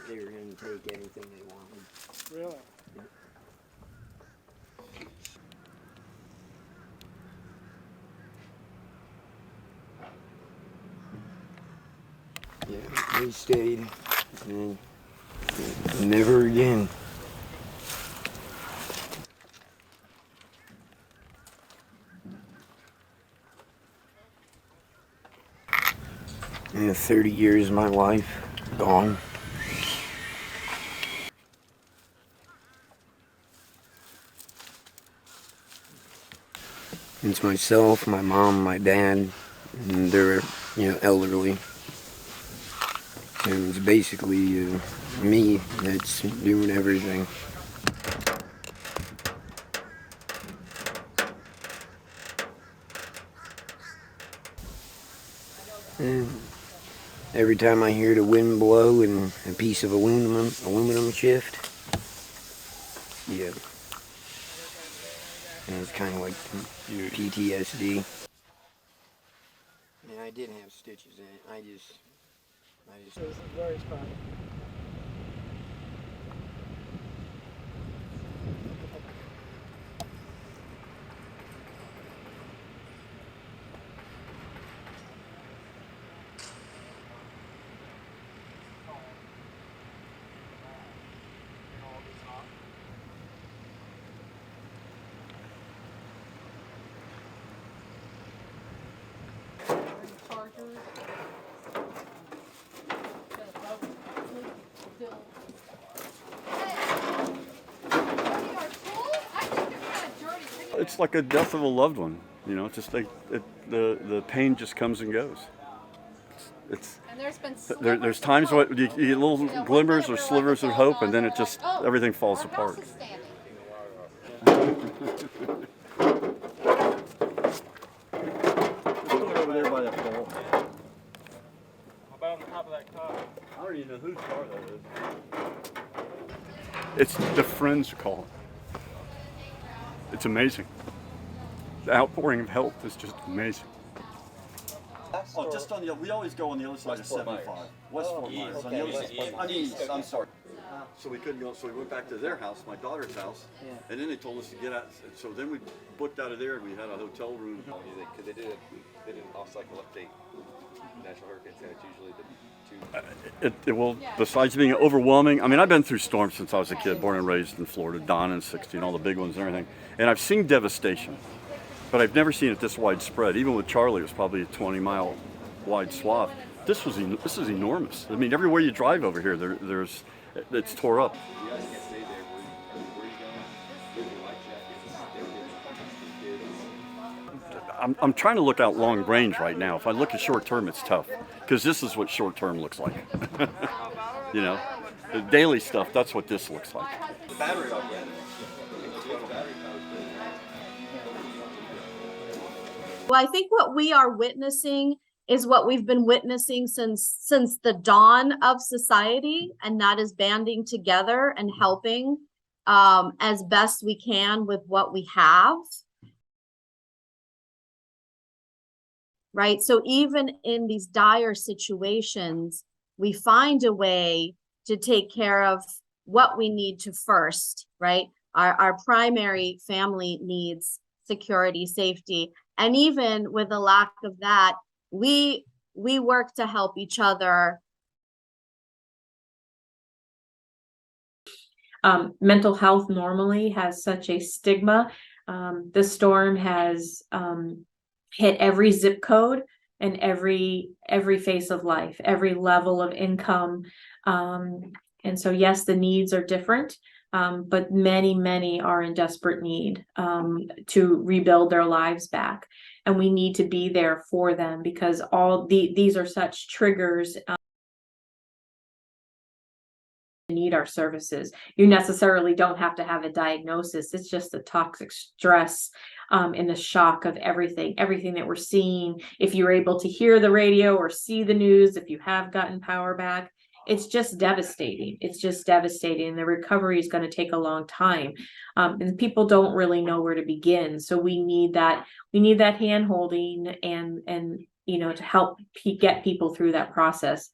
they were going to take anything they wanted. Really? Yeah, they stayed, and never again. And 30 years of my life gone. It's myself, my mom, my dad, and they're, elderly. And it's basically me that's doing everything. And every time I hear the wind blow and a piece of aluminum shift, yeah. And it's kind of like PTSD. Yeah, I did have stitches in it. I just. It's very spotty. It's like a death of a loved one, it's just like the pain just comes and goes. And there's been there's times when you get little glimmers or slivers of hope, and then it just, everything falls apart. Over there by that pole. How about on the top of that car? I don't even know whose car that is. It's the friends call. It's amazing. The outpouring of help is just amazing. Oh, just on we always go on the other side of 75. West Fort Myers. On the other side. East, I'm sorry. So we couldn't go, so we went back to their house, my daughter's house, and then they told us to get out. So then we booked out of there, and we had a hotel room. Because they did an off-cycle update. National Hurricane Center, it's usually the two. Well, besides being overwhelming, I mean, I've been through storms since I was a kid, born and raised in Florida, Don and 60, and all the big ones and everything. And I've seen devastation, but I've never seen it this widespread. Even with Charlie, it was probably a 20-mile wide swath. This is enormous. I mean, everywhere you drive over here, it's tore up. You guys can't stay there. Where are you going? Your life jackets. I'm trying to look out long range right now. If I look at short term, it's tough, because this is what short term looks like. The daily stuff, that's what this looks like. The battery up yet? Well, I think what we are witnessing is what we've been witnessing since the dawn of society, and that is banding together and helping as best we can with what we have. Right? So even in these dire situations, we find a way to take care of what we need to first, right? Our primary family needs, security, safety. And even with a lack of that, we work to help each other. Mental health normally has such a stigma. This storm has hit every zip code and every phase of life, every level of income. And so, yes, the needs are different, but many are in desperate need to rebuild their lives back. And we need to be there for them, because these are such triggers. Need our services. You necessarily don't have to have a diagnosis. It's just the toxic stress and the shock of everything that we're seeing. If you're able to hear the radio or see the news, if you have gotten power back, it's just devastating. It's just devastating. The recovery is going to take a long time, and people don't really know where to begin. So we need that hand holding and to help get people through that process.